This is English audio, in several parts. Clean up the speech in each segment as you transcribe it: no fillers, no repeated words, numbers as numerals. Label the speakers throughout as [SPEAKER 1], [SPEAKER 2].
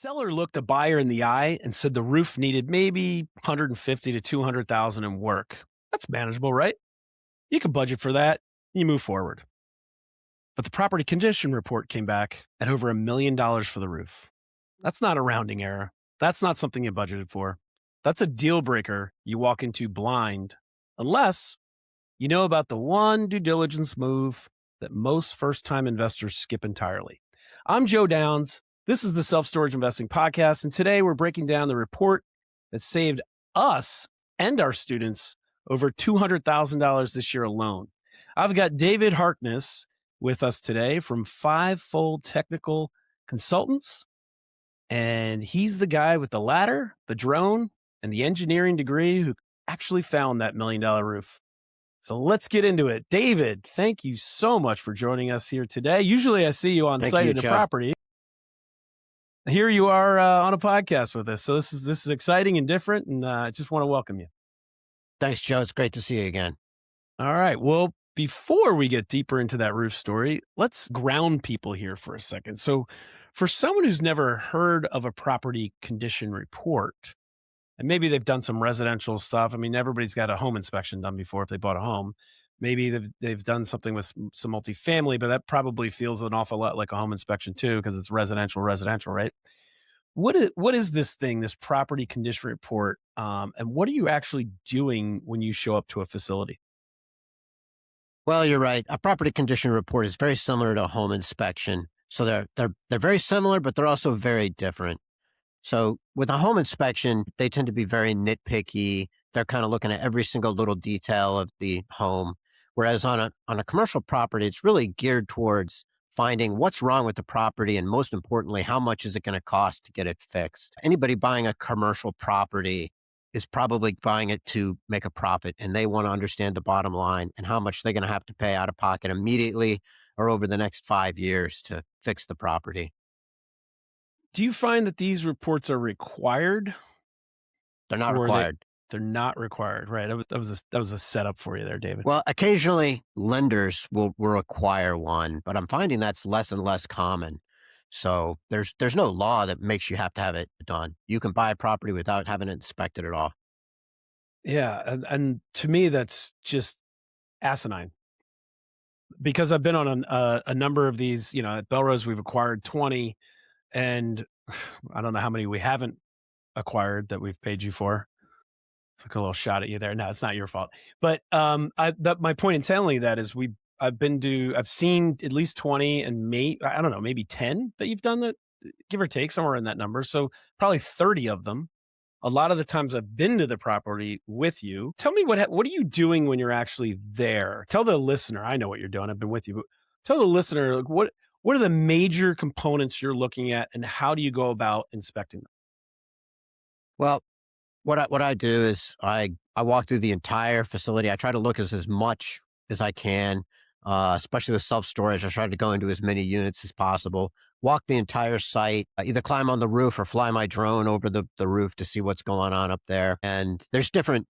[SPEAKER 1] Seller looked a buyer in the eye and said the roof needed maybe 150 to 200,000 in work. That's manageable, right? You can budget for that. You move forward. But the property condition report came back at over $1 million for the roof. That's not a rounding error. That's not something you budgeted for. That's a deal breaker you walk into blind, unless you know about the one due diligence move that most first-time investors skip entirely. I'm Joe Downs. This is the Self-Storage Investing Podcast, and today we're breaking down the report that saved us and our students over $200,000 this year alone. I've got David Harkness with us today from Fivefold Technical Consultants, and he's the guy with the ladder, the drone, and the engineering degree who actually found that $1 million roof. So let's get into it. David, thank you so much for joining us here today. Usually I see you on site at the property. Here you are on a podcast with us. So this is exciting and different, and I just want to welcome you.
[SPEAKER 2] Thanks, Joe. It's great to see you again.
[SPEAKER 1] All right. Well, before we get deeper into that roof story, let's ground people here for a second. So for someone who's never heard of a property condition report, and maybe they've done some residential stuff. I mean, everybody's got a home inspection done before if they bought a home. Maybe they've done something with some multifamily, but that probably feels an awful lot like a home inspection too, because it's residential, right? What is this thing, this property condition report, and what are you actually doing when you show up to a facility?
[SPEAKER 2] Well, you're right. A property condition report is very similar to a home inspection. So they're very similar, but they're also very different. So with a home inspection, they tend to be very nitpicky. They're kind of looking at every single little detail of the home. Whereas on a commercial property, it's really geared towards finding what's wrong with the property, and most importantly, how much is it going to cost to get it fixed. Anybody buying a commercial property is probably buying it to make a profit, and they want to understand the bottom line and how much they're going to have to pay out of pocket immediately or over the next 5 years to fix the property.
[SPEAKER 1] Do you find that these reports are required?
[SPEAKER 2] They're not required.
[SPEAKER 1] They're not required, right? That was a setup for you there, David.
[SPEAKER 2] Well, occasionally lenders will require one, but I'm finding that's less and less common. So there's no law that makes you have to have it done. You can buy a property without having it inspected at all.
[SPEAKER 1] Yeah, and to me that's just asinine. Because I've been on a number of these, at Belrose we've acquired 20, and I don't know how many we haven't acquired that we've paid you for. Took a little shot at you there. No, it's not your fault. But my point in telling that is I've seen at least 20 and maybe 10 that you've done that, give or take, somewhere in that number. So probably 30 of them. A lot of the times I've been to the property with you. Tell me what are you doing when you're actually there? Tell the listener, I know what you're doing. I've been with you, but tell the listener, like, what are the major components you're looking at, and how do you go about inspecting them?
[SPEAKER 2] Well, what I do is I walk through the entire facility. I try to look as much as I can, especially with self-storage. I try to go into as many units as possible, walk the entire site, either climb on the roof or fly my drone over the roof to see what's going on up there. And there's different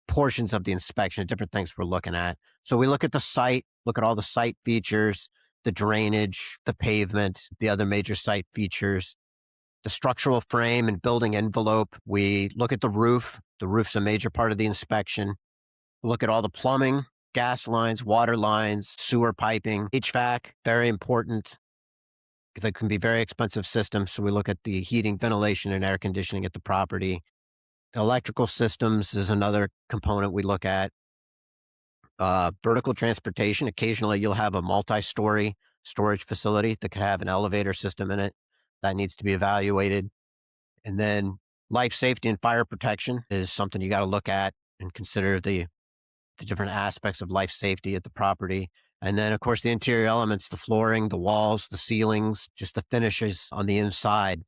[SPEAKER 2] portions of the inspection, different things we're looking at. So we look at the site, look at all the site features, the drainage, the pavement, the other major site features, the structural frame and building envelope. We look at the roof. The roof's a major part of the inspection. We look at all the plumbing, gas lines, water lines, sewer piping, HVAC, very important. They can be very expensive systems. So we look at the heating, ventilation, and air conditioning at the property. Electrical systems is another component we look at. Vertical transportation. Occasionally you'll have a multi-story storage facility that could have an elevator system in it. That needs to be evaluated. And then life safety and fire protection is something you got to look at and consider the different aspects of life safety at the property. And then, of course, the interior elements, the flooring, the walls, the ceilings, just the finishes on the inside.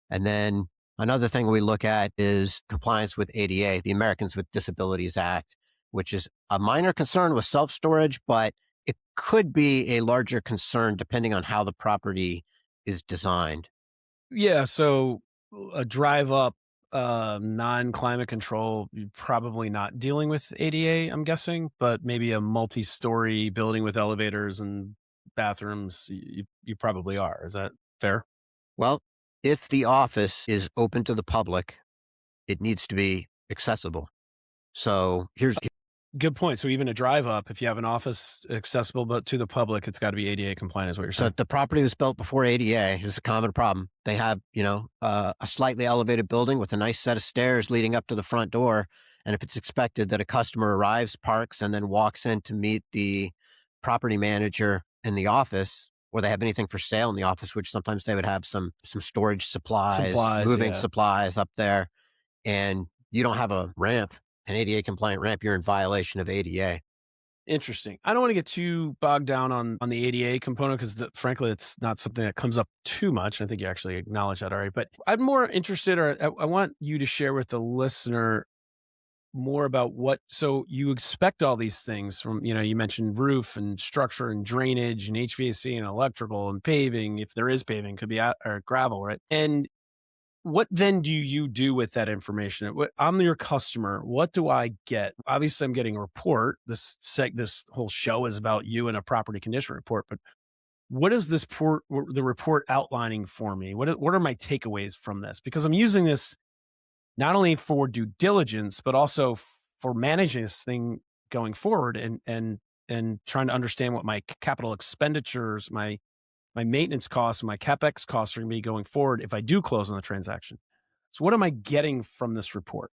[SPEAKER 2] And then another thing we look at is compliance with ADA, the Americans with Disabilities Act, which is a minor concern with self-storage, but it could be a larger concern depending on how the property is designed.
[SPEAKER 1] Yeah, so a drive up, non-climate control, you're probably not dealing with ADA, I'm guessing, but maybe a multi-story building with elevators and bathrooms, you probably are. Is that fair?
[SPEAKER 2] Well, If the office is open to the public, it needs to be accessible. So
[SPEAKER 1] Good point. So even a drive up, if you have an office accessible but to the public, it's got to be ADA compliant, is what you're
[SPEAKER 2] so
[SPEAKER 1] saying.
[SPEAKER 2] if the property was built before ADA, this is a common problem. They have, a slightly elevated building with a nice set of stairs leading up to the front door. And if it's expected that a customer arrives, parks, and then walks in to meet the property manager in the office, or they have anything for sale in the office, which sometimes they would have some storage supplies,
[SPEAKER 1] Supplies,
[SPEAKER 2] moving
[SPEAKER 1] yeah.
[SPEAKER 2] supplies up there, and you don't have a ramp, an ADA compliant ramp, you're in violation of ADA.
[SPEAKER 1] Interesting. I don't want to get too bogged down on the ADA component because, frankly, it's not something that comes up too much. I think you actually acknowledged that already. But I'm more interested, or I want you to share with the listener more about what. So you expect all these things from, you mentioned roof and structure and drainage and HVAC and electrical and paving. If there is paving, could be or gravel, right? And what then do you do with that information? I'm your customer. What do I get? Obviously, I'm getting a report. This whole show is about you and a property condition report. But what is the report outlining for me? What are my takeaways from this? Because I'm using this not only for due diligence, but also for managing this thing going forward, and trying to understand what my capital expenditures, my maintenance costs and my CapEx costs are going to be going forward if I do close on the transaction. So what am I getting from this report?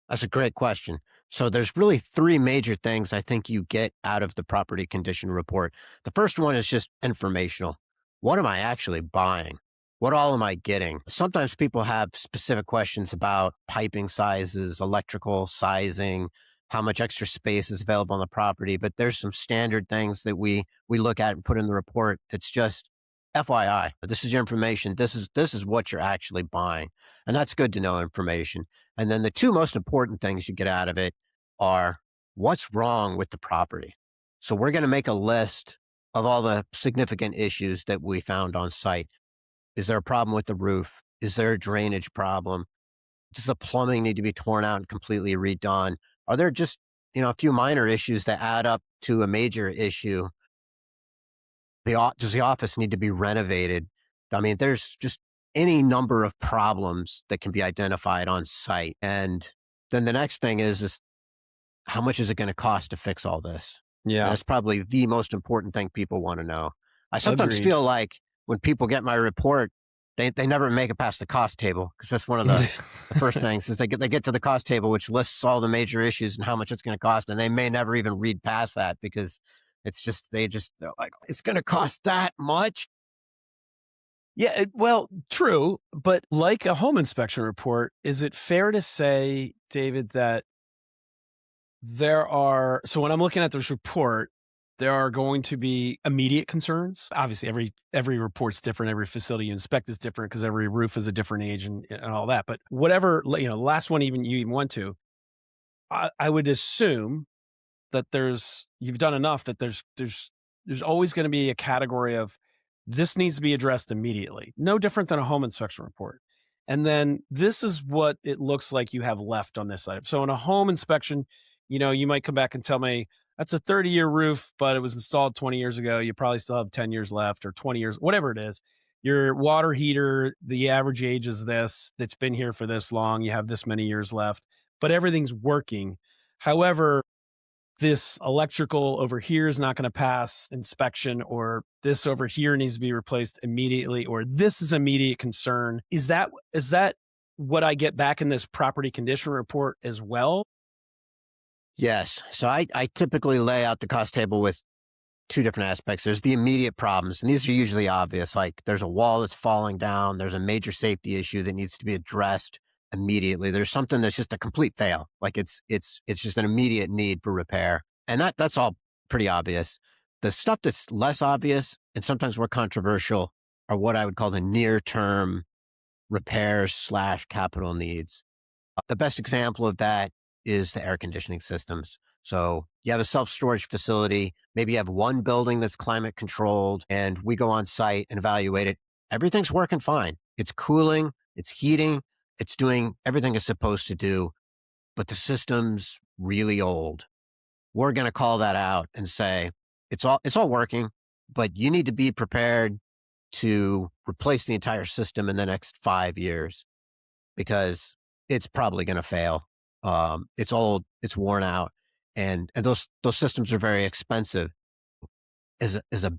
[SPEAKER 2] That's a great question. So there's really three major things I think you get out of the property condition report. The first one is just informational. What am I actually buying? What all am I getting? Sometimes people have specific questions about piping sizes, electrical sizing, how much extra space is available on the property, but there's some standard things that we look at and put in the report that's just FYI. This is your information. This is what you're actually buying. And that's good to know information. And then the two most important things you get out of it are what's wrong with the property. So we're going to make a list of all the significant issues that we found on site. Is there a problem with the roof? Is there a drainage problem? Does the plumbing need to be torn out and completely redone? Are there just, a few minor issues that add up to a major issue? Does the office need to be renovated? I mean, there's just any number of problems that can be identified on site. And then the next thing is how much is it going to cost to fix all this? And
[SPEAKER 1] Yeah,
[SPEAKER 2] that's probably the most important thing people want to know. I sometimes
[SPEAKER 1] agreed.
[SPEAKER 2] feel like when people get my report, they never make it past the cost table, because that's one of the first things is they get to the cost table, which lists all the major issues and how much it's going to cost. And they may never even read past that because they're like, it's going to cost that much.
[SPEAKER 1] Yeah, well, true, but like a home inspection report, is it fair to say, David, that so when I'm looking at this report, there are going to be immediate concerns. Obviously, every report's different. Every facility you inspect is different because every roof is a different age and all that. But whatever, last one you even went to, I would assume that you've done enough that there's always going to be a category of this needs to be addressed immediately. No different than a home inspection report. And then this is what it looks like you have left on this item. So in a home inspection, you might come back and tell me that's a 30-year roof, but it was installed 20 years ago. You probably still have 10 years left or 20 years, whatever it is. Your water heater, the average age is this, that's been here for this long. You have this many years left, but everything's working. However, this electrical over here is not going to pass inspection, or this over here needs to be replaced immediately, or this is immediate concern. Is that what I get back in this property condition report as well?
[SPEAKER 2] Yes. So I typically lay out the cost table with two different aspects. There's the immediate problems, and these are usually obvious. Like there's a wall that's falling down. There's a major safety issue that needs to be addressed immediately. There's something that's just a complete fail. Like it's just an immediate need for repair. And that's all pretty obvious. The stuff that's less obvious and sometimes more controversial are what I would call the near term repairs / capital needs. The best example of that is the air conditioning systems. So you have a self-storage facility, maybe you have one building that's climate controlled, and we go on site and evaluate it. Everything's working fine. It's cooling, it's heating, it's doing everything it's supposed to do, but the system's really old. We're going to call that out and say, it's all working, but you need to be prepared to replace the entire system in the next 5 years because it's probably going to fail. It's old, it's worn out, and those systems are very expensive. As a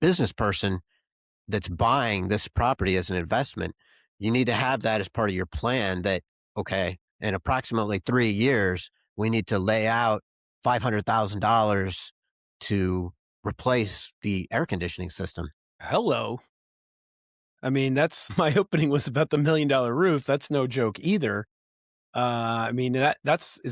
[SPEAKER 2] business person that's buying this property as an investment, you need to have that as part of your plan that, okay, in approximately 3 years, we need to lay out $500,000 to replace the air conditioning system.
[SPEAKER 1] Hello. I mean, that's my opening was about the $1 million roof. That's no joke either. I mean, is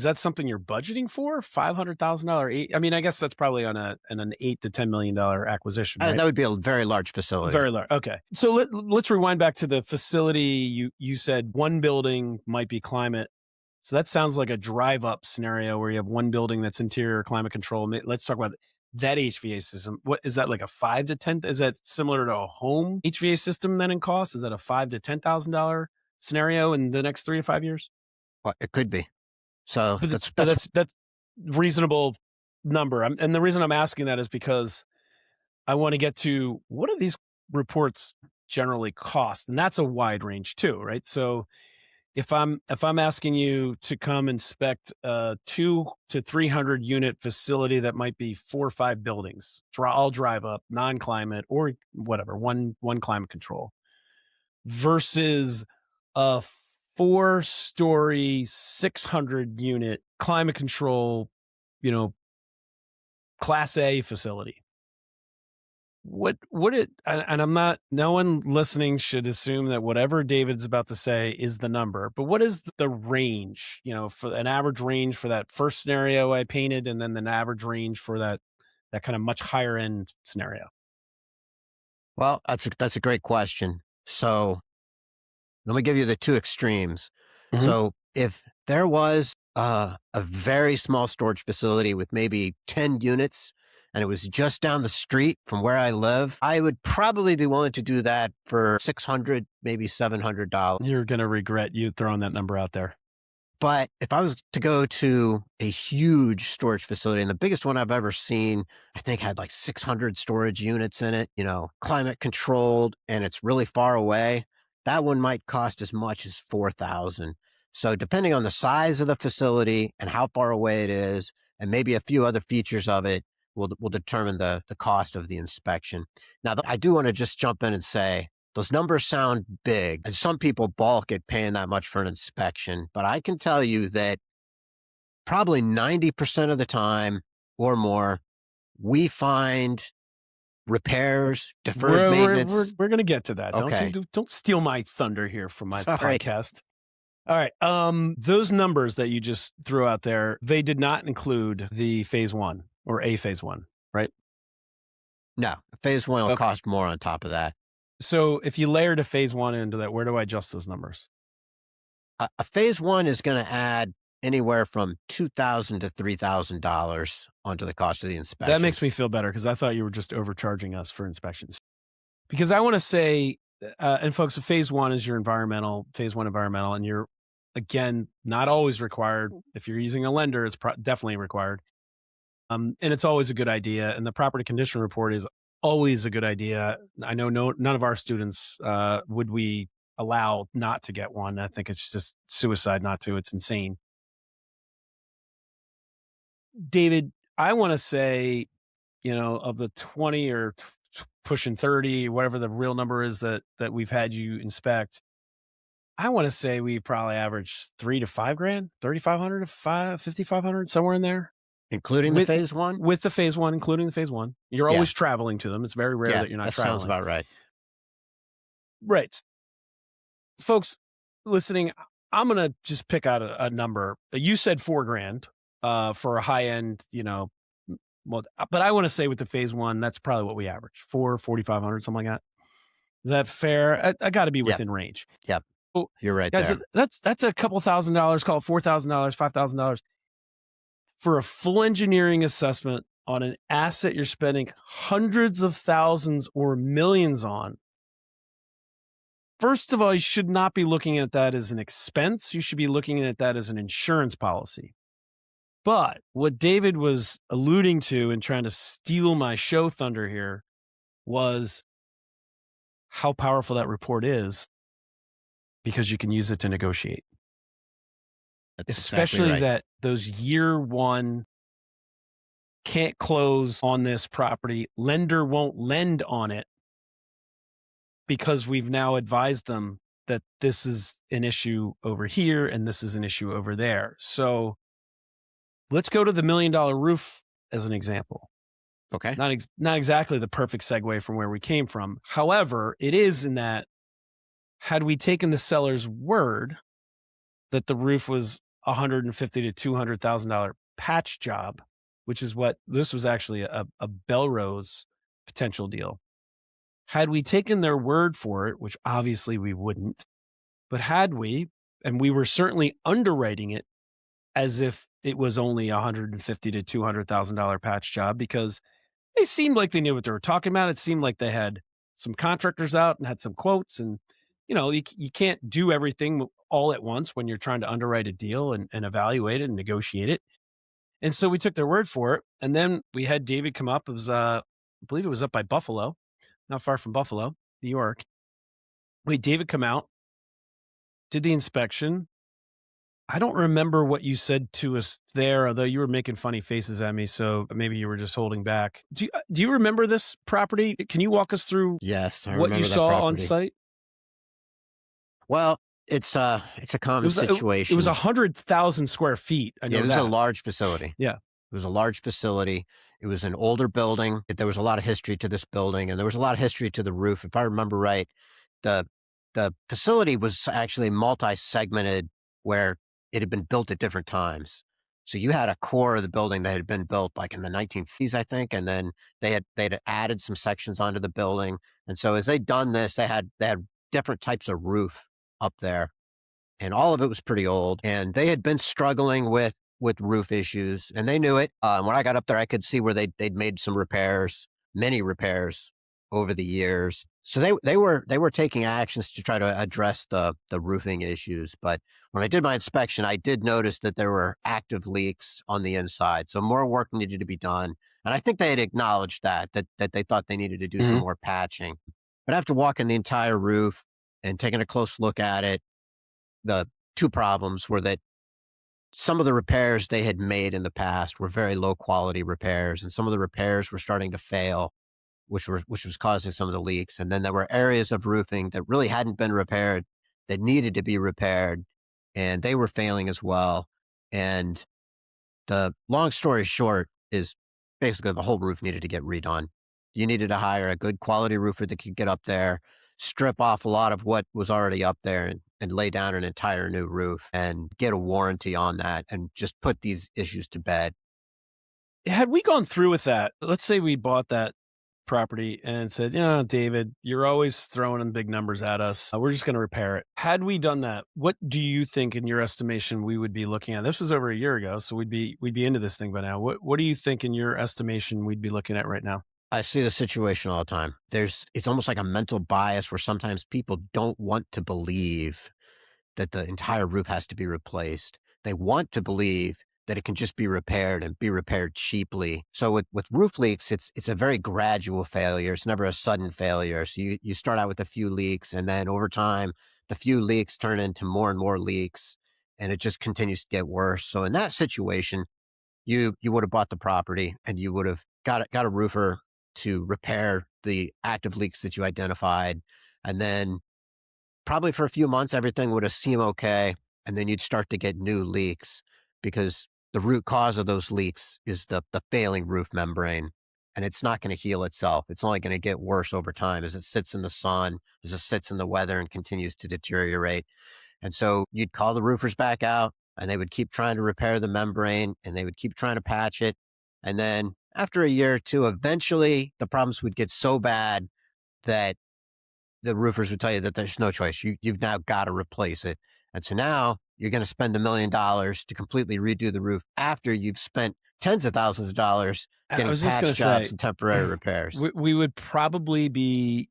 [SPEAKER 1] that something you're budgeting for? $500,000. I mean, I guess that's probably on an $8 to $10 million acquisition, right?
[SPEAKER 2] That would be a very large facility.
[SPEAKER 1] Very large. Okay. So let's rewind back to the facility. You said one building might be climate. So that sounds like a drive up scenario where you have one building that's interior climate control. Let's talk about that HVA system. What is that, like a 5 to 10? Is that similar to a home HVA system then in cost? Is that a $5 to $10,000 scenario in the next 3 to 5 years?
[SPEAKER 2] Well, it could be. So
[SPEAKER 1] But
[SPEAKER 2] that's
[SPEAKER 1] reasonable number. And the reason I'm asking that is because I want to get to what do these reports generally cost, and that's a wide range too, right? So if I'm asking you to come inspect a 200 to 300 unit facility that might be 4 or 5 buildings, I'll drive up, non-climate or whatever, one climate control, versus a 4-story 600 unit climate control, Class A facility. And I'm not, no one listening should assume that whatever David's about to say is the number, but what is the range, for an average range for that first scenario I painted, and then the average range for that kind of much higher end scenario?
[SPEAKER 2] Well, that's a great question. So let me give you the two extremes.
[SPEAKER 1] Mhm.
[SPEAKER 2] So if there was a very small storage facility with maybe 10 units and it was just down the street from where I live, I would probably be willing to do that for $600, maybe $700.
[SPEAKER 1] You're going to regret you throwing that number out there.
[SPEAKER 2] But if I was to go to a huge storage facility, and the biggest one I've ever seen, I think had like 600 storage units in it, climate controlled, and it's really far away, that one might cost as much as 4,000. So depending on the size of the facility and how far away it is, and maybe a few other features of it will determine the cost of the inspection. Now, I do want to just jump in and say, those numbers sound big, and some people balk at paying that much for an inspection, but I can tell you that probably 90% of the time or more, we find repairs, deferred maintenance.
[SPEAKER 1] We're going to get to that.
[SPEAKER 2] Okay.
[SPEAKER 1] Don't steal my thunder here from my
[SPEAKER 2] Sorry.
[SPEAKER 1] podcast. All right. Those numbers that you just threw out there, they did not include the phase one or a phase one, right?
[SPEAKER 2] No, phase one will
[SPEAKER 1] Okay.
[SPEAKER 2] cost more on top of that.
[SPEAKER 1] So if you layered a phase one into that, where do I adjust those numbers?
[SPEAKER 2] A phase one is going to add anywhere from $2,000 to $3,000 onto the cost of the inspection.
[SPEAKER 1] That makes me feel better because I thought you were just overcharging us for inspections. Because I want to say, and folks, phase one is your phase one environmental, and you're, again, not always required. If you're using a lender, it's definitely required. And it's always a good idea. And the property condition report is always a good idea. I know none of our students would we allow not to get one. I think it's just suicide not to. It's insane. David, I want to say, of the 20 or pushing 30, whatever the real number is that we've had you inspect, I want to say we probably average $3 to $5 grand, 3,500 to 5,500, somewhere in there.
[SPEAKER 2] Including the phase one?
[SPEAKER 1] With the phase one, including the phase one. You're always traveling to them. It's very rare that you're not traveling.
[SPEAKER 2] That sounds about right.
[SPEAKER 1] Right. Folks listening, I'm going to just pick out a number. You said $4 grand for a high end, but I want to say with the phase one, that's probably what we average, 4,500, something like that. Is that fair? I got to be within range.
[SPEAKER 2] Yep.
[SPEAKER 1] Oh,
[SPEAKER 2] you're right
[SPEAKER 1] guys,
[SPEAKER 2] there.
[SPEAKER 1] That's a couple $1,000s, call it $4,000, $5,000 for a full engineering assessment on an asset you're spending hundreds of thousands or millions on. First of all, you should not be looking at that as an expense. You should be looking at that as an insurance policy. But what David was alluding to and trying to steal my show thunder here was how powerful that report is because you can use it to negotiate.
[SPEAKER 2] That's exactly
[SPEAKER 1] Especially
[SPEAKER 2] right.
[SPEAKER 1] that those year one can't close on this property, lender won't lend on it because we've now advised them that this is an issue over here and this is an issue over there. So let's go to the $1 million roof as an example.
[SPEAKER 2] Okay.
[SPEAKER 1] Not exactly the perfect segue from where we came from. However, it is in that had we taken the seller's word that the roof was $150,000 to $200,000 patch job, which is what this was actually a Belrose potential deal. Had we taken their word for it, which obviously we wouldn't, but had we, and we were certainly underwriting it as if it was only $150,000 to $200,000 patch job because they seemed like they knew what they were talking about. It seemed like they had some contractors out and had some quotes. And, you can't do everything all at once when you're trying to underwrite a deal and evaluate it and negotiate it. And so we took their word for it. And then we had David come up. It was, I believe it was up by Buffalo, not far from Buffalo, New York. We had David come out, did the inspection. I don't remember what you said to us there, although you were making funny faces at me, so maybe you were just holding back. Do you remember this property? Can you walk us through
[SPEAKER 2] Yes, I
[SPEAKER 1] what you
[SPEAKER 2] remember that
[SPEAKER 1] saw on
[SPEAKER 2] property.
[SPEAKER 1] site?
[SPEAKER 2] Well, it's a
[SPEAKER 1] It
[SPEAKER 2] common
[SPEAKER 1] was it was
[SPEAKER 2] situation.
[SPEAKER 1] 100,000 square feet. I
[SPEAKER 2] Yeah,
[SPEAKER 1] know
[SPEAKER 2] it was a
[SPEAKER 1] that.
[SPEAKER 2] large facility.
[SPEAKER 1] Yeah.
[SPEAKER 2] It was a large facility. It was an older building. There was a lot of history to this building, and there was a lot of history to the roof. If I remember right, the the facility was actually multi-segmented where it had been built at different times. So you had a core of the building that had been built like in the 1950s, I think, and then they'd added some sections onto the building. And so as they'd done this, they had different types of roof up there, and all of it was pretty old. And they had been struggling with roof issues, and they knew it. When I got up there, I could see where they'd made some repairs, many repairs over the years. So they were taking actions to try to address the roofing issues. But when I did my inspection, I did notice that there were active leaks on the inside. So more work needed to be done. And I think they had acknowledged that they thought they needed to do some
[SPEAKER 1] Mhm.
[SPEAKER 2] more patching. But after walking the entire roof and taking a close look at it, the two problems were that some of the repairs they had made in the past were very low quality repairs, and some of the repairs were starting to fail, which was causing some of the leaks. And then there were areas of roofing that really hadn't been repaired that needed to be repaired, and they were failing as well. And the long story short is basically the whole roof needed to get redone. You needed to hire a good quality roofer that could get up there, strip off a lot of what was already up there and lay down an entire new roof and get a warranty on that and just put these issues to bed.
[SPEAKER 1] Had we gone through with that, let's say we bought that property and said, David, you're always throwing in big numbers at us. We're just going to repair it. Had we done that, what do you think, in your estimation, we would be looking at? This was over a year ago, so we'd be into this thing by now. What do you think, in your estimation, we'd be looking at right now?
[SPEAKER 2] I see the situation all the time. It's almost like a mental bias where sometimes people don't want to believe that the entire roof has to be replaced. They want to believe that it can just be repaired and be repaired cheaply. So with roof leaks, it's a very gradual failure. It's never a sudden failure. So you start out with a few leaks, and then over time, the few leaks turn into more and more leaks, and it just continues to get worse. So in that situation, you would have bought the property and you would have got a roofer to repair the active leaks that you identified, and then probably for a few months, everything would have seemed okay, and then you'd start to get new leaks because the root cause of those leaks is the failing roof membrane, and it's not gonna heal itself. It's only gonna get worse over time as it sits in the sun, as it sits in the weather and continues to deteriorate. And so you'd call the roofers back out, and they would keep trying to repair the membrane, and they would keep trying to patch it. And then after a year or two, eventually the problems would get so bad that the roofers would tell you that there's no choice. You've now got to replace it. And so now you're going to spend $1 million to completely redo the roof after you've spent tens of thousands of dollars
[SPEAKER 1] I
[SPEAKER 2] getting
[SPEAKER 1] was just going
[SPEAKER 2] patch
[SPEAKER 1] to
[SPEAKER 2] jobs
[SPEAKER 1] say,
[SPEAKER 2] and temporary repairs.
[SPEAKER 1] we would probably be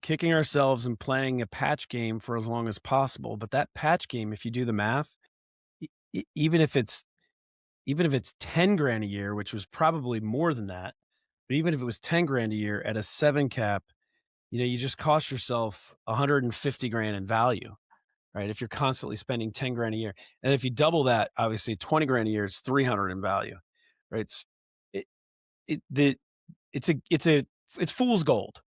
[SPEAKER 1] kicking ourselves and playing a patch game for as long as possible. But that patch game, if you do the math, e- e- even if it's even if it's 10 grand a year, which was probably more than that, but even if it was 10 grand a year at a 7 cap, You just cost yourself 150 grand in value, right? If you're constantly spending 10 grand a year. And if you double that, obviously 20 grand a year, it's 300 in value, right? It, it, the, it's fool's gold.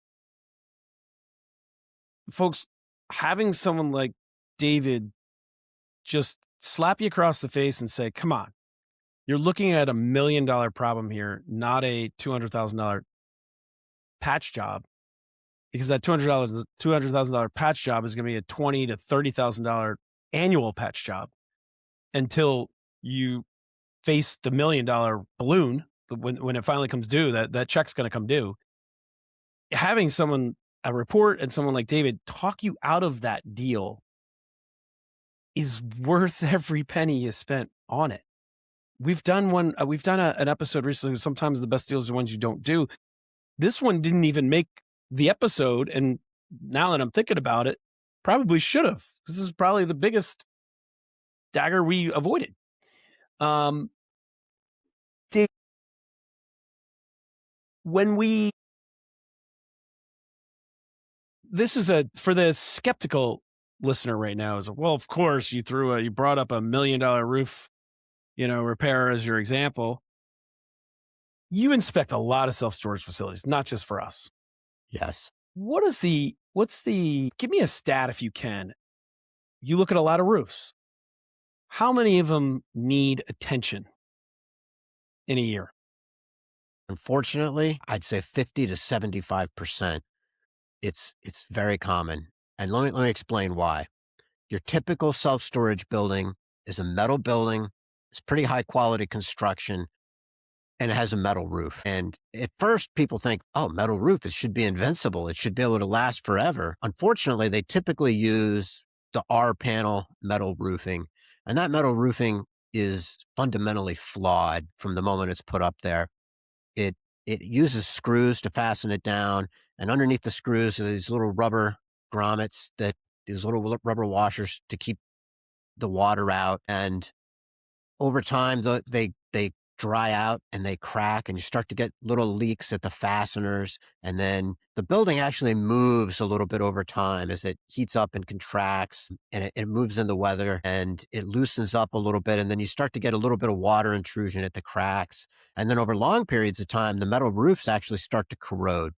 [SPEAKER 1] Folks, having someone like David just slap you across the face and say, come on, you're looking at $1 million problem here, not a $200,000 patch job, because that $200,000 patch job is going to be a $20,000 to $30,000 annual patch job until you face the $1 million balloon. When it finally comes due, that check's going to come due. Having a report and someone like David talk you out of that deal is worth every penny you spent on it. We've done an episode recently. Sometimes the best deals are ones you don't do. This one didn't even make the episode. And now that I'm thinking about it, probably should have. This is probably the biggest dagger we avoided. Dave, this is for the skeptical listener right now is, well, of course you brought up $1 million roof, repair as your example. You inspect a lot of self-storage facilities, not just for us.
[SPEAKER 2] Yes.
[SPEAKER 1] Give me a stat if you can. You look at a lot of roofs. How many of them need attention in a year?
[SPEAKER 2] Unfortunately, I'd say 50 to 75%. It's very common. And let me explain why. Your typical self-storage building is a metal building. It's pretty high quality construction, and it has a metal roof. And at first people think, oh, metal roof, it should be invincible. It should be able to last forever. Unfortunately, they typically use the R panel metal roofing, and that metal roofing is fundamentally flawed from the moment it's put up there. It uses screws to fasten it down, and underneath the screws are these little rubber grommets, these little rubber washers to keep the water out. And over time, they dry out and they crack, and you start to get little leaks at the fasteners. And then the building actually moves a little bit over time as it heats up and contracts, and it moves in the weather, and it loosens up a little bit. And then you start to get a little bit of water intrusion at the cracks. And then over long periods of time, the metal roofs actually start to corrode.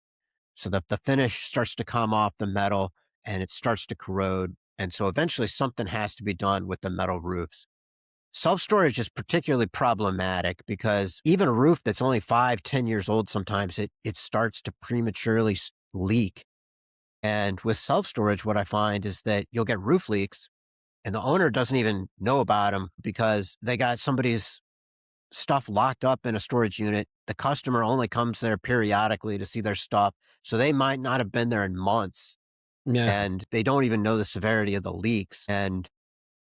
[SPEAKER 2] So the finish starts to come off the metal and it starts to corrode. And so eventually something has to be done with the metal roofs. Self-storage is particularly problematic because even a roof that's only 5-10 years old, sometimes it starts to prematurely leak. And with self-storage, what I find is that you'll get roof leaks and the owner doesn't even know about them because they got somebody's stuff locked up in a storage unit. The customer only comes there periodically to see their stuff. So they might not have been there in months.
[SPEAKER 1] Yeah.
[SPEAKER 2] And they don't even know the severity of the leaks. And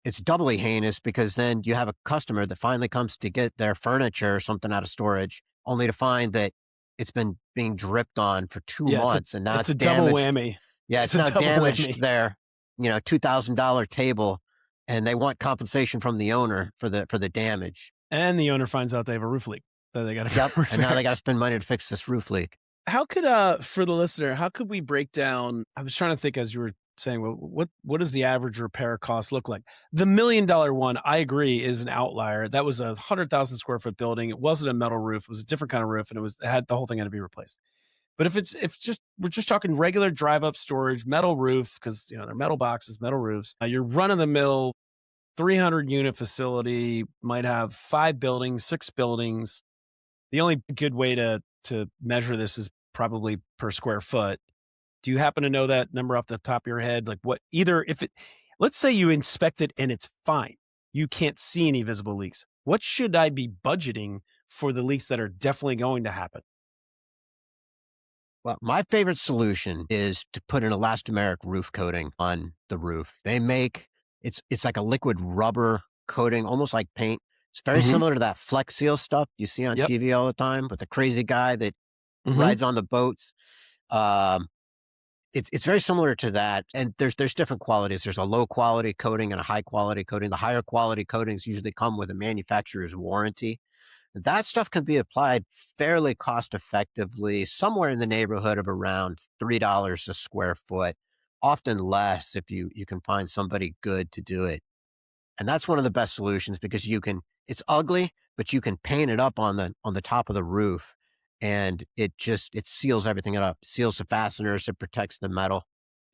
[SPEAKER 2] it's doubly heinous because then you have a customer that finally comes to get their furniture or something out of storage, only to find that it's been being dripped on for 2 months, and now
[SPEAKER 1] it's
[SPEAKER 2] it's
[SPEAKER 1] a double
[SPEAKER 2] damaged.
[SPEAKER 1] whammy.
[SPEAKER 2] Yeah,
[SPEAKER 1] It's
[SPEAKER 2] it's
[SPEAKER 1] a
[SPEAKER 2] now
[SPEAKER 1] double
[SPEAKER 2] damaged
[SPEAKER 1] whammy.
[SPEAKER 2] their, $2,000 table, and they want compensation from the owner for the damage.
[SPEAKER 1] And the owner finds out they have a roof leak that they got to
[SPEAKER 2] Yep, and now
[SPEAKER 1] repair.
[SPEAKER 2] they got to spend money to fix this roof leak.
[SPEAKER 1] How could for the listener, how could we break down? I was trying to think as you were saying, well, what does the average repair cost look like? The $1 million one, I agree, is an outlier. That was a 100,000 square foot building. It wasn't a metal roof; it was a different kind of roof, and the whole thing had to be replaced. But if we're just talking regular drive up storage, metal roof, because they're metal boxes, metal roofs. You're run of the mill 300 unit facility, might have 5 buildings, 6 buildings. The only good way to measure this is probably per square foot. Do you happen to know that number off the top of your head? Like let's say you inspect it and it's fine. You can't see any visible leaks. What should I be budgeting for the leaks that are definitely going to happen?
[SPEAKER 2] Well, my favorite solution is to put an elastomeric roof coating on the roof. It's like a liquid rubber coating, almost like paint. It's very
[SPEAKER 1] Mhm.
[SPEAKER 2] similar to that Flex Seal stuff you see on
[SPEAKER 1] Yep.
[SPEAKER 2] TV all the time with the crazy guy that
[SPEAKER 1] Mhm.
[SPEAKER 2] rides on the boats. Um, it's very similar to that, and there's different qualities. There's a low quality coating and a high quality coating. The higher quality coatings usually come with a manufacturer's warranty. That stuff can be applied fairly cost effectively, somewhere in the neighborhood of around $3 a square foot, often less if you can find somebody good to do it. And that's one of the best solutions because it's ugly, but you can paint it up on the top of the roof and it seals everything up, seals the fasteners, it protects the metal.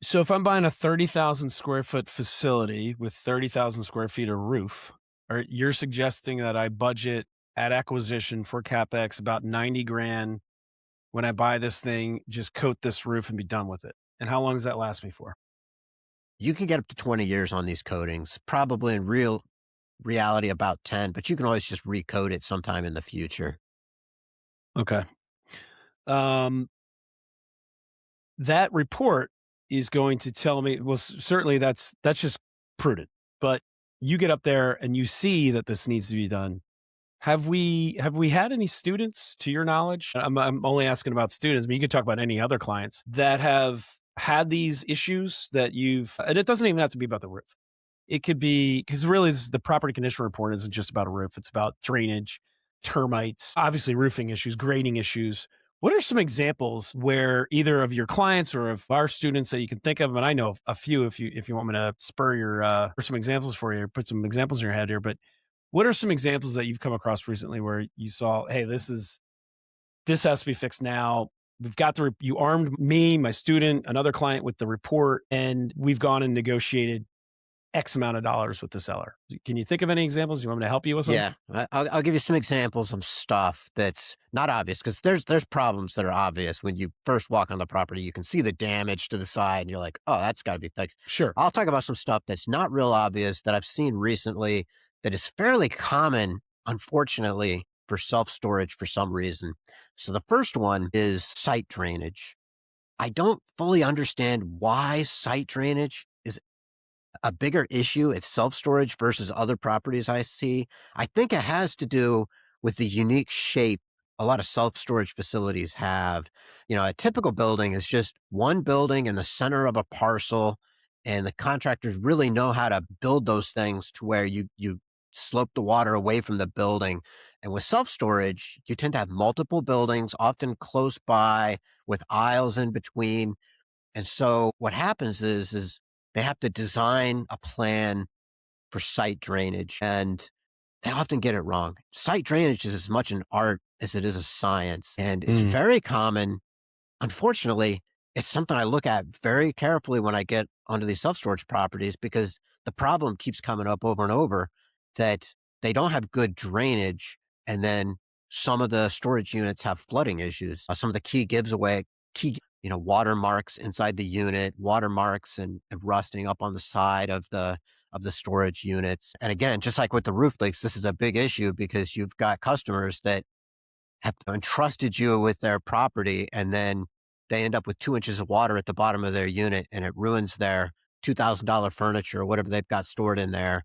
[SPEAKER 1] So if I'm buying a 30,000 square foot facility with 30,000 square feet of roof, or you're suggesting that I budget at acquisition for CapEx about 90 grand when I buy this thing, just coat this roof and be done with it. And how long does that last me for?
[SPEAKER 2] You can get up to 20 years on these coatings, probably in real reality about 10, but you can always just recode it sometime in the future.
[SPEAKER 1] Okay. Um, that report is going to tell me, well, certainly that's just prudent, but you get up there and you see that this needs to be done. Have we had any students, to your knowledge? I'm only asking about students, but you could talk about any other clients that have had these issues that you've, and it doesn't even have to be about the roof. It could be because really the property condition report isn't just about a roof. It's about drainage, termites, obviously roofing issues, grading issues. What are some examples where either of your clients or of our students that you can think of? And I know a few if you want me to spur your or some examples for you, or put some examples in your head here. But what are some examples that you've come across recently where you saw, hey, this has to be fixed now. We've got you armed me, my student, another client with the report, and we've gone and negotiated X amount of dollars with the seller. Can you think of any examples? You want me to help you with some?
[SPEAKER 2] Yeah, I'll give you some examples of stuff that's not obvious because there's problems that are obvious when you first walk on the property. You can see the damage to the side, and you're like, "Oh, that's got to be fixed."
[SPEAKER 1] Sure.
[SPEAKER 2] I'll talk about some stuff that's not real obvious that I've seen recently that is fairly common, unfortunately, for self storage for some reason. So the first one is site drainage. I don't fully understand why site drainage is a bigger issue at self-storage versus other properties I see. I think it has to do with the unique shape a lot of self-storage facilities have. You know, a typical building is just one building in the center of a parcel, and the contractors really know how to build those things to where you slope the water away from the building. And with self-storage, you tend to have multiple buildings, often close by, with aisles in between. And so what happens is they have to design a plan for site drainage, and they often get it wrong. Site drainage is as much an art as it is a science, and it's
[SPEAKER 1] Mm.
[SPEAKER 2] very common. Unfortunately, it's something I look at very carefully when I get onto these self-storage properties because the problem keeps coming up over and over that they don't have good drainage, and then some of the storage units have flooding issues. Some of the watermarks inside the unit, watermarks and rusting up on the side of the storage units. And again, just like with the roof leaks, this is a big issue because you've got customers that have entrusted you with their property, and then they end up with 2 inches of water at the bottom of their unit, and it ruins their $2,000 furniture or whatever they've got stored in there.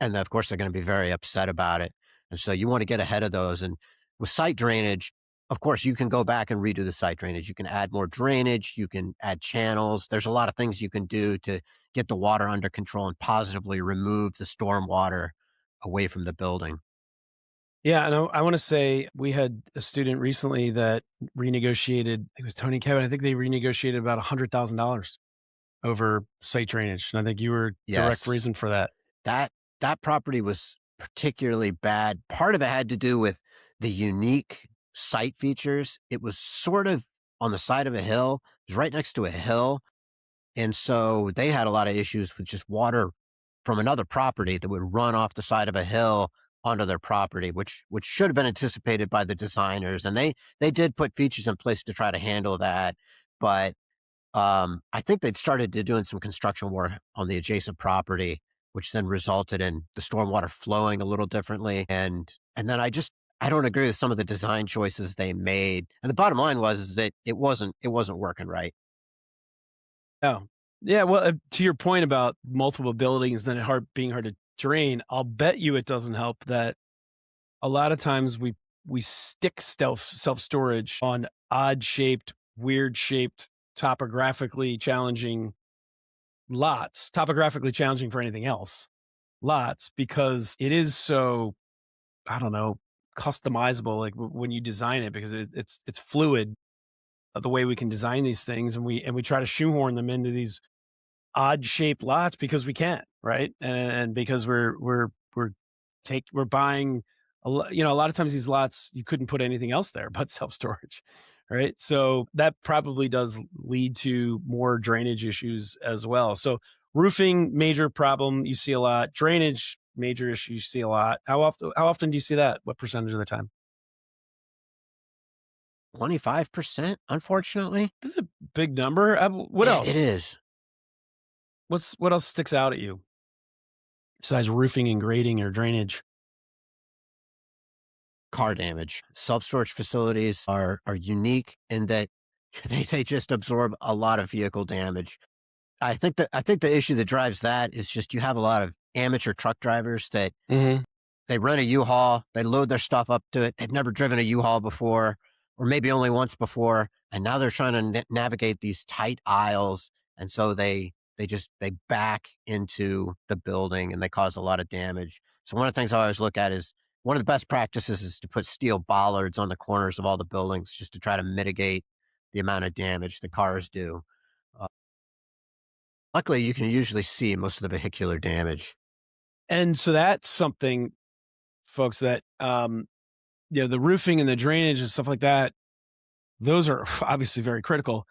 [SPEAKER 2] And then, of course, they're going to be very upset about it. And so you want to get ahead of those. And with site drainage, of course, you can go back and redo the site drainage. You can add more drainage. You can add channels. There's a lot of things you can do to get the water under control and positively remove the storm water away from the building.
[SPEAKER 1] Yeah, and I want to say we had a student recently that renegotiated. It was Tony and Kevin. I think they renegotiated about $100,000 over site drainage, and I think you were direct
[SPEAKER 2] Yes.
[SPEAKER 1] reason for that.
[SPEAKER 2] That that property was particularly bad. Part of it had to do with the unique site features. It was sort of on the side of a hill. It was right next to a hill, and so they had a lot of issues with just water from another property that would run off the side of a hill onto their property, which should have been anticipated by the designers, and they did put features in place to try to handle that, but I think they'd started to doing some construction work on the adjacent property, which then resulted in the stormwater flowing a little differently. And then I don't agree with some of the design choices they made. And the bottom line was is that it wasn't working right.
[SPEAKER 1] Oh, yeah. Well, to your point about multiple buildings, then being hard to drain, I'll bet you it doesn't help that a lot of times we stick self storage on odd shaped, weird shaped, topographically challenging lots, topographically challenging for anything else lots because it is so, I don't know, customizable, like when you design it, because it's fluid, the way we can design these things, and we try to shoehorn them into these odd shaped lots because we can, right? And because we're buying a lot of times these lots you couldn't put anything else there but self storage, right? So that probably does lead to more drainage issues as well. So roofing, major problem you see a lot. Drainage, major issue you see a lot. How often do you see that? What percentage of the time?
[SPEAKER 2] 25%, unfortunately.
[SPEAKER 1] This is a big number. What
[SPEAKER 2] It
[SPEAKER 1] else?
[SPEAKER 2] is.
[SPEAKER 1] What else sticks out at you besides roofing and grading or drainage?
[SPEAKER 2] Car damage. Self-storage facilities are unique in that they just absorb a lot of vehicle damage. I think the issue that drives that is just you have a lot of amateur truck drivers that
[SPEAKER 1] Hmm.
[SPEAKER 2] they rent a U-Haul, they load their stuff up to it. They've never driven a U-Haul before, or maybe only once before, and now they're trying to navigate these tight aisles, and so they back into the building and they cause a lot of damage. So one of the things I always look at is one of the best practices is to put steel bollards on the corners of all the buildings just to try to mitigate the amount of damage the cars do. Uh, Luckily, you can usually see most of the vehicular damage.
[SPEAKER 1] And so that's something, folks, that the roofing and the drainage and stuff like that, those are obviously very critical,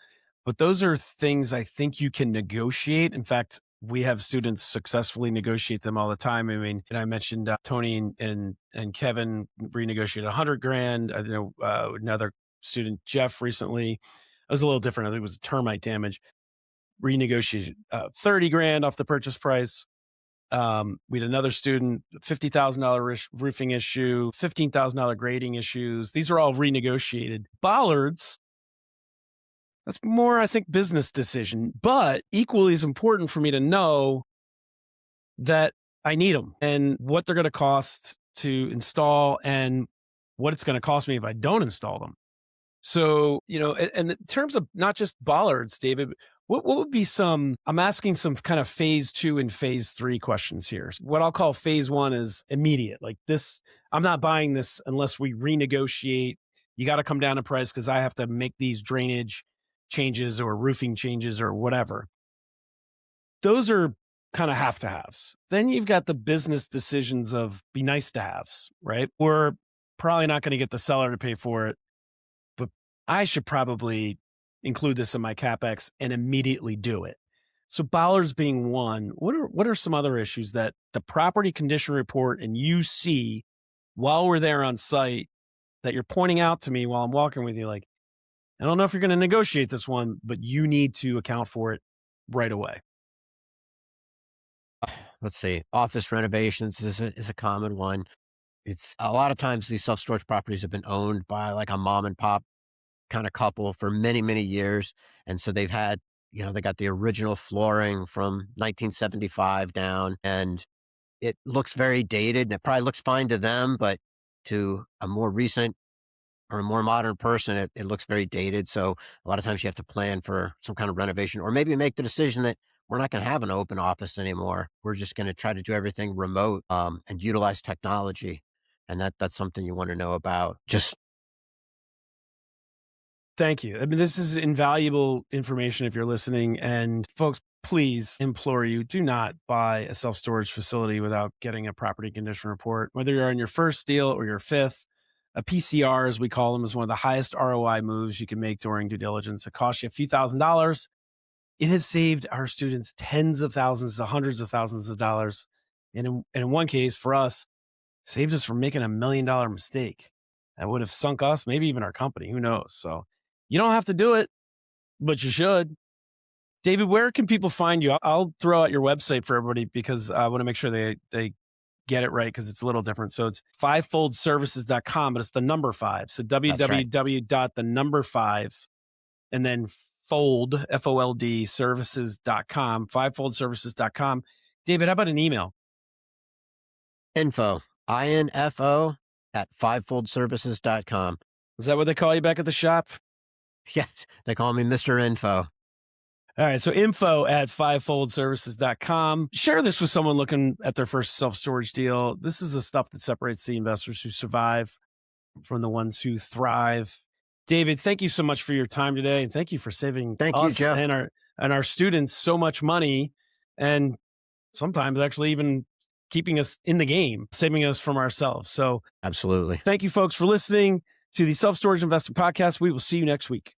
[SPEAKER 1] but those are things I think you can negotiate. In fact, we have students successfully negotiate them all the time. I mean, and I mentioned Tony and Kevin renegotiated 100 grand. I know another student, Jeff, recently, it was a little different. I think it was termite damage, renegotiated 30 grand off the purchase price. We had another student, $50,000 roofing issue, $15,000 grading issues. These are all renegotiated. Bollards, that's more, I think, business decision, but equally as important for me to know that I need them and what they're going to cost to install and what it's going to cost me if I don't install them. So, and in terms of not just bollards, David, what would be I'm asking some kind of phase 2 and phase 3 questions here. What I'll call phase 1 is immediate. Like this, I'm not buying this unless we renegotiate. You got to come down in price because I have to make these drainage changes or roofing changes or whatever. Those are kind of have to haves. Then you've got the business decisions of be nice to haves, right? We're probably not going to get the seller to pay for it, but I should probably include this in my CapEx and immediately do it. So bollards being one, what are some other issues that the property condition report and you see while we're there on site that you're pointing out to me while I'm walking with you? Like, I don't know if you're going to negotiate this one, but you need to account for it right away.
[SPEAKER 2] Let's see, office renovations is a common one. It's a lot of times these self-storage properties have been owned by like a mom and pop kind of couple for many, many years. And so they've had, they got the original flooring from 1975 down, and it looks very dated and it probably looks fine to them, but to a more recent or a more modern person, it looks very dated. So a lot of times you have to plan for some kind of renovation or maybe make the decision that we're not going to have an open office anymore. We're just going to try to do everything remote and utilize technology. And that's something you want to know about. Just
[SPEAKER 1] Thank you. I mean, this is invaluable information if you're listening. And folks, please implore you, do not buy a self-storage facility without getting a property condition report. Whether you're on your first deal or your fifth, a PCR, as we call them, is one of the highest ROI moves you can make during due diligence. It costs you a few $1,000s. It has saved our students tens of thousands to hundreds of thousands of dollars. And in one case, for us, saved us from making $1 million mistake that would have sunk us, maybe even our company. Who knows? So you don't have to do it, but you should. David, where can people find you? I'll throw out your website for everybody because I want to make sure they get it right because it's a little different. So it's fivefoldservices.com, but it's the number 5. So www.the5 and then fold, F-O-L-D, services.com, fivefoldservices.com. David, how about an email?
[SPEAKER 2] info, info at fivefoldservices.com.
[SPEAKER 1] Is that what they call you back at the shop?
[SPEAKER 2] Yes, they call me Mr. Info.
[SPEAKER 1] All right, so info at fivefoldservices.com. Share this with someone looking at their first self-storage deal. This is the stuff that separates the investors who survive from the ones who thrive. David, thank you so much for your time today, and thank you for saving
[SPEAKER 2] Thank you,
[SPEAKER 1] us
[SPEAKER 2] Jeff.
[SPEAKER 1] and our students so much money, and sometimes actually even keeping us in the game, saving us from ourselves. So
[SPEAKER 2] Absolutely.
[SPEAKER 1] thank you, folks, for listening to the Self-Storage Investing Podcast. We will see you next week.